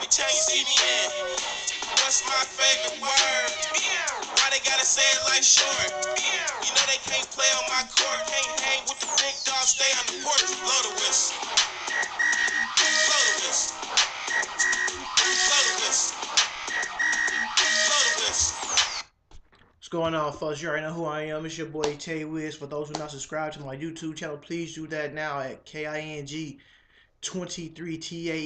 every time you see me in. What's my favorite word? Why they gotta say it like short? You know they can't play on my court. Can't hang with the big dogs, stay on the porch. Blow the whistle. Blow the whistle. Blow the whistle. Blow the whistle. What's going on, folks? You already know who I am. It's your boy Tay Wiz. For those who are not subscribed to my YouTube channel, please do that now at KING23TA.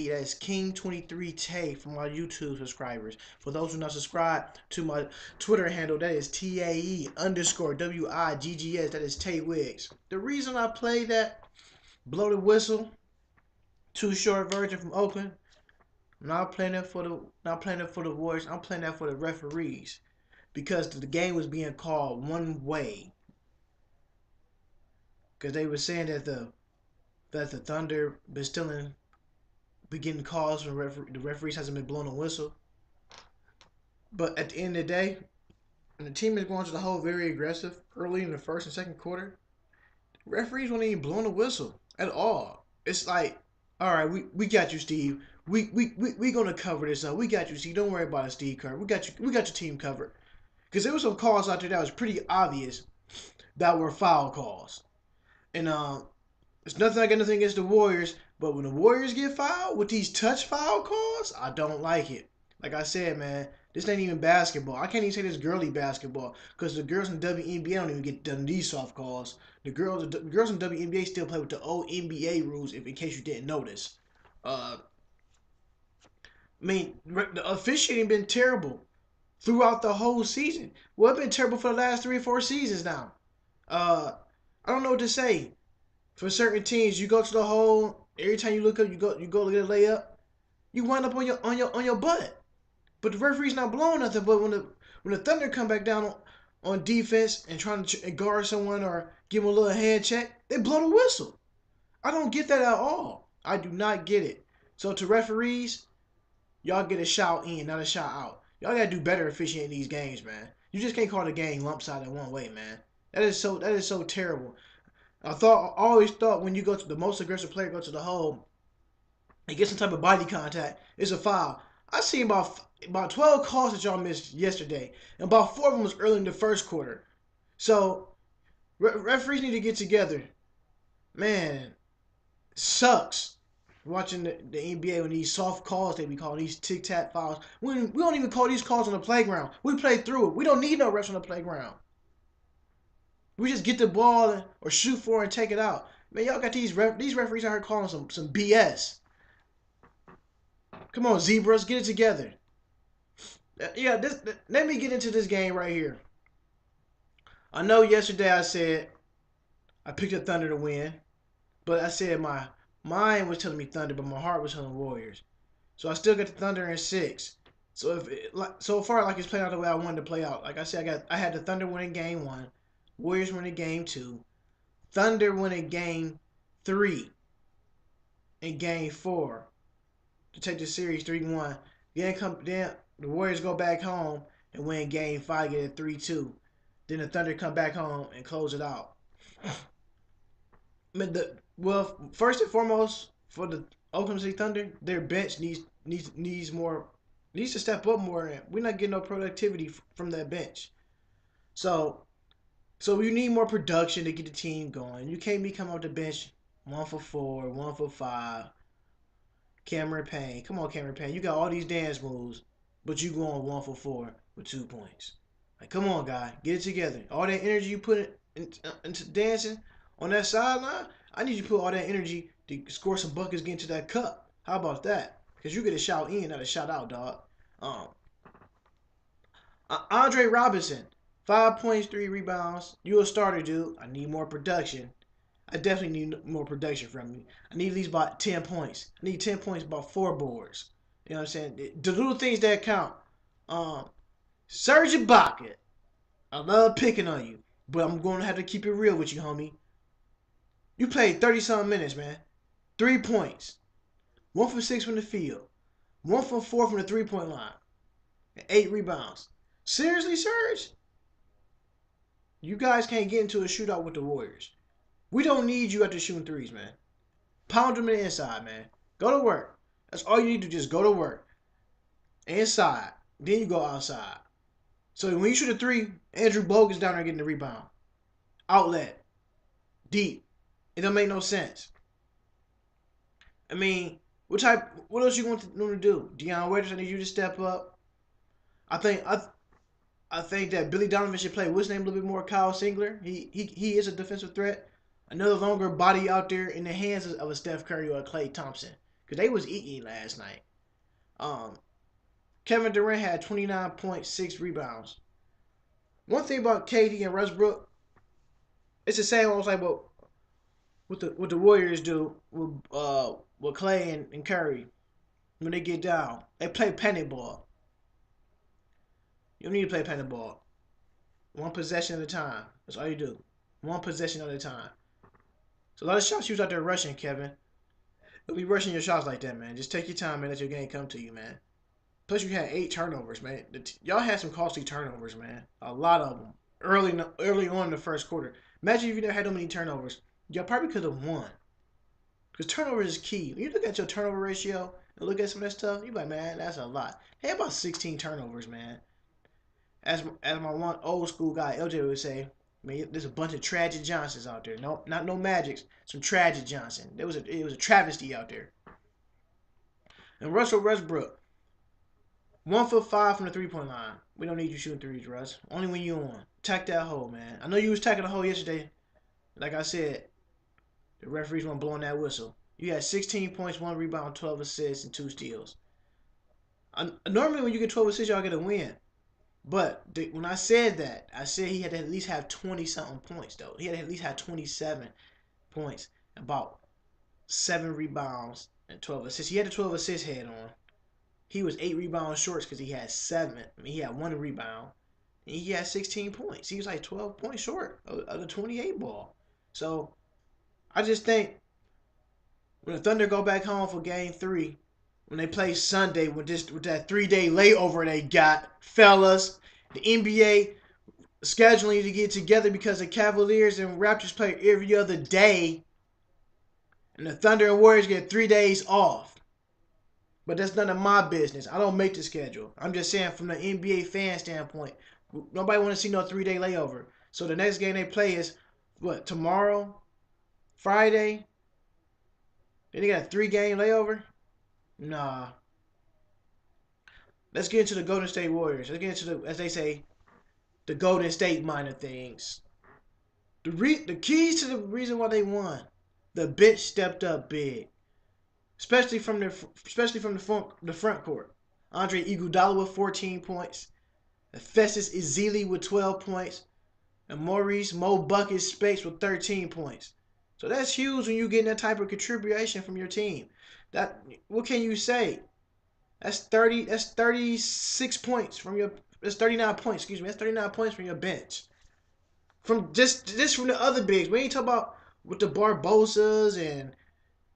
That's King23 Tay for my YouTube subscribers. For those who are not subscribed to my Twitter handle, that is TAE_WIGGS. That is Tay Wiz. The reason I play that blow the whistle, too short version from Oakland, I'm not playing it for the Warriors. I'm playing that for the referees. Because the game was being called one way. Because they were saying that the Thunder been getting calls from the referees hasn't been blowing a whistle. But at the end of the day, when the team is going to the hole very aggressive early in the first and second quarter, the referees weren't even blowing a whistle at all. It's like, all right, we got you, Steve. We gonna cover this up. We got you, Steve. Don't worry about it, Steve Kerr. We got your team covered. Because there were some calls out there that was pretty obvious that were foul calls. And it's nothing, I got nothing against the Warriors, but when the Warriors get fouled with these touch foul calls, I don't like it. Like I said, man, this ain't even basketball. I can't even say this girly basketball because the girls in the WNBA don't even get done these soft calls. The girls in the WNBA still play with the old NBA rules, in case you didn't notice. I mean, the officiating been terrible throughout the whole season. Well, it's been terrible for the last 3 or 4 seasons now. I don't know what to say. For certain teams, you go to the hole. Every time you look up, you go to get a layup. You wind up on your butt. But the referee's not blowing nothing. But when the Thunder come back down on defense and trying to guard someone or give them a little hand check, they blow the whistle. I don't get that at all. I do not get it. So to referees, y'all get a shout in, not a shout out. Y'all gotta do better officiating these games, man. You just can't call the game lump side in one way, man. That is so terrible. I always thought when you go to the most aggressive player go to the hole and get some type of body contact, it's a foul. I seen about 12 calls that y'all missed yesterday, and about 4 of them was early in the first quarter. So referees need to get together. Man, sucks watching the NBA when these soft calls they be calling, these tic-tac fouls. We don't even call these calls on the playground. We play through it. We don't need no refs on the playground. We just get the ball or shoot for it and take it out. Man, y'all got these referees out here calling some BS. Come on, zebras, get it together. Yeah, let me get into this game right here. I know yesterday I said I picked the Thunder to win, but I said my mind was telling me Thunder, but my heart was telling Warriors. So I still got the Thunder in 6. So so far it's playing out the way I wanted to play out. Like I said, I had the Thunder winning game 1, Warriors winning game 2, Thunder winning game 3, and game 4 to take the series 3-1. Then the Warriors go back home and win game 5, get it 3-2. Then the Thunder come back home and close it out. First and foremost for the Oklahoma City Thunder, their bench needs to step up more. We're not getting no productivity from that bench. So you need more production to get the team going. You can't be coming off the bench 1 for 4, 1 for 5. Cameron Payne, come on, Cameron Payne. You got all these dance moves, but you going 1 for 4 with 2 points. Like, come on, guy, get it together. All that energy you put into dancing on that sideline, I need you to put all that energy to score some buckets, get into that cup. How about that? Because you get a shout in, not a shout out, dog. Andre Robinson, 5 points, 3 rebounds. You a starter, dude. I need more production. I definitely need more production from you. I need at least about 10 points. I need 10 points, about 4 boards. You know what I'm saying? The little things that count. Serge Ibaka, I love picking on you, but I'm going to have to keep it real with you, homie. You played 30-something minutes, man. 3 points. 1 for 6 from the field. 1 for 4 from the three-point line. And 8 rebounds. Seriously, Serge? You guys can't get into a shootout with the Warriors. We don't need you after shooting threes, man. Pound them in the inside, man. Go to work. That's all you need to do. Just go to work. inside. Then you go outside. So when you shoot a three, Andrew Bogut's down there getting the rebound. Outlet. Deep. It don't make no sense. I mean, what else you want them to do? Deion Waiters, I need you to step up. I think that Billy Donovan should play what's name a little bit more. Kyle Singler. He is a defensive threat. Another longer body out there in the hands of a Steph Curry or a Klay Thompson, because they was eating last night. Kevin Durant had 29.6 rebounds. One thing about KD and Westbrook, it's the same almost like what the Warriors do with Klay and Curry when they get down. They play panic ball. You don't need to play panic ball. One possession at a time. That's all you do. One possession at a time. So a lot of shots you was out there rushing, Kevin. Don't be rushing your shots like that, man. Just take your time and let your game come to you, man. Plus, you had 8 turnovers, man. Y'all had some costly turnovers, man. A lot of them early on in the first quarter. Imagine if you never had so many turnovers. Y'all probably could have won. Because turnovers is key. When you look at your turnover ratio and look at some of that stuff, you be like, man, that's a lot. Hey, about 16 turnovers, man. As my one old school guy, LJ, would say, man, there's a bunch of tragic Johnsons out there. No, not no Magics. Some tragic Johnson. It was a travesty out there. And Russell Westbrook, 1 for 5 from the 3-point line. We don't need you shooting threes, Russ. Only when you on. Tack that hole, man. I know you was tacking the hole yesterday. Like I said, the referees weren't blowing that whistle. You had 16 points, 1 rebound, 12 assists, and 2 steals. Normally, when you get 12 assists, y'all get a win. But when I said that, I said he had to at least have 20-something points, though. He had to at least have 27 points, about 7 rebounds, and 12 assists. He had the 12 assist head on. He was 8 rebounds short because he had 7. I mean, he had 1 rebound. And he had 16 points. He was like 12 points short of the 28 ball. So, I just think when the Thunder go back home for Game 3, when they play Sunday with that 3-day layover they got, fellas, the NBA scheduling to get together because the Cavaliers and Raptors play every other day, and the Thunder and Warriors get 3 days off. But that's none of my business. I don't make the schedule. I'm just saying from the NBA fan standpoint, nobody want to see no 3-day layover. So the next game they play is what, tomorrow, Friday? Then they got a 3-game layover? Nah. Let's get into the Golden State Warriors. Let's get into the, as they say, the Golden State minor things. The keys to the reason why they won. The bench stepped up big, especially from the front court. Andre Iguodala with 14 points, Festus Ezeli with 12 points, and Maurice Mo Bucket Spates with 13 points. So that's huge when you get that type of contribution from your team. That, what can you say? That's 36 points from your. That's 39 points. Excuse me. That's 39 points from your bench. From just from the other bigs. We ain't talking about what the Barbosas and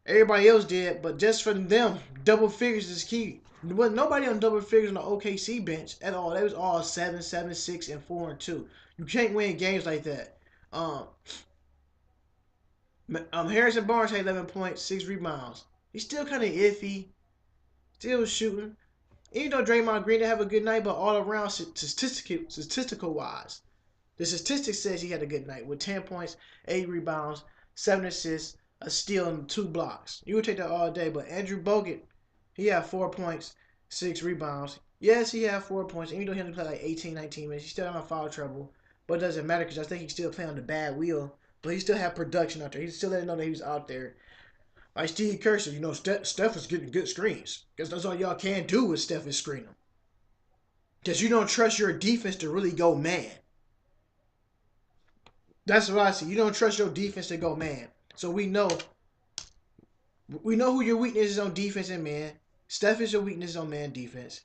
everybody else did, but just from them, double figures is key. There was nobody on double figures on the OKC bench at all. They was all 7, 7, 6, and 4 and 2. You can't win games like that. Harrison Barnes had 11 points, 6 rebounds. He's still kind of iffy. Still shooting. Even though Draymond Green didn't have a good night, but all around statistical wise, the statistics says he had a good night with 10 points, 8 rebounds, 7 assists, a steal, and 2 blocks. You would take that all day, but Andrew Bogut, he had 4 points, 6 rebounds. Yes, he had 4 points, even though he only played like 18, 19 minutes. He still had foul trouble, but it doesn't matter because I think he still playing on the bad wheel. But he still had production out there. He still let know that he was out there. Like Steve Kerr said, Steph is getting good screens. Because that's all y'all can do with Steph is screen him. Because you don't trust your defense to really go man. That's what I see. You don't trust your defense to go man. So we know who your weakness is on defense and man. Steph is your weakness on man defense.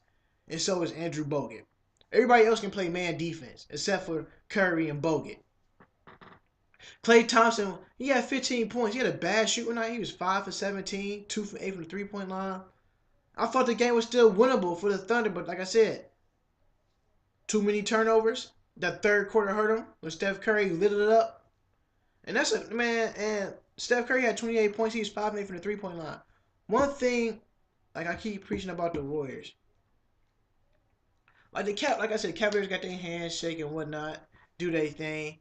And so is Andrew Bogut. Everybody else can play man defense except for Curry and Bogut. Klay Thompson, he had 15 points. He had a bad shooting night. He was 5 for 17, 2 for 8 from the 3-point line. I thought the game was still winnable for the Thunder, but like I said, too many turnovers. That third quarter hurt him when Steph Curry lit it up. And that's a man. And Steph Curry had 28 points. He was 5 for 8 from the 3-point line. One thing, like I keep preaching about the Warriors, Like I said, Cavaliers got their handshake and whatnot, do their thing,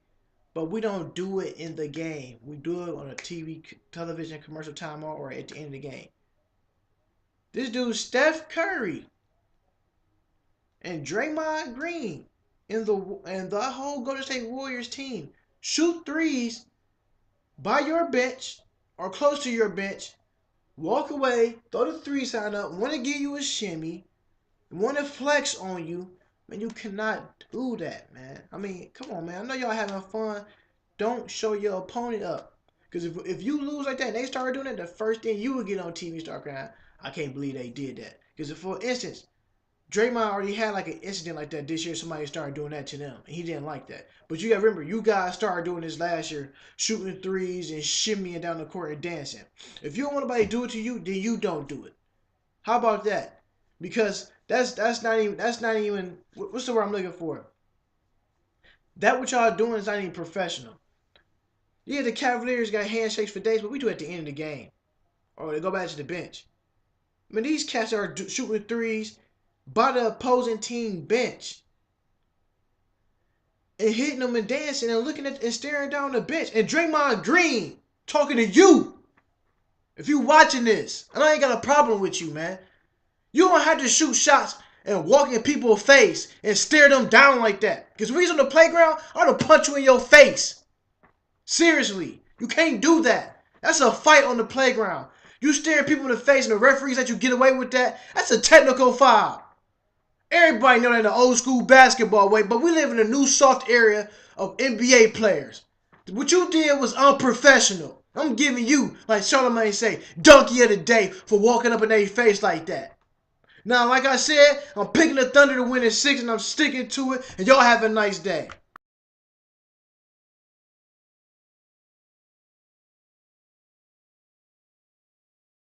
but we don't do it in the game. We do it on a television commercial timeout or at the end of the game. This dude Steph Curry and Draymond Green and the whole Golden State Warriors team shoot threes by your bench or close to your bench, walk away, throw the three sign up, want to give you a shimmy, want to flex on you. Man, you cannot do that, man. I mean, come on, man. I know y'all having fun. Don't show your opponent up. Because if you lose like that and they start doing it, the first thing you would get on TV start crying, I can't believe they did that. Because for instance, Draymond already had like an incident like that this year. Somebody started doing that to them, and he didn't like that. But you got to remember, you guys started doing this last year, shooting threes and shimmying down the court and dancing. If you don't want anybody to do it to you, then you don't do it. How about that? Because that's not even what's the word I'm looking for? That what y'all doing is not even professional. Yeah, the Cavaliers got handshakes for days, but we do it at the end of the game, or they go back to the bench. I mean, these cats are shooting threes by the opposing team bench and hitting them and dancing and looking at and staring down the bench. And Draymond Green talking to you. If you watching this, and I ain't got a problem with you, man. You don't have to shoot shots and walk in people's face and stare them down like that. Because when he's on the playground, I'm going to punch you in your face. Seriously. You can't do that. That's a fight on the playground. You staring people in the face and the referees let you get away with that, that's a technical foul. Everybody know that in the old school basketball way, but we live in a new soft area of NBA players. What you did was unprofessional. I'm giving you, like Charlamagne say, donkey of the day for walking up in their face like that. Now, like I said, I'm picking the Thunder to win in 6, and I'm sticking to it, and y'all have a nice day.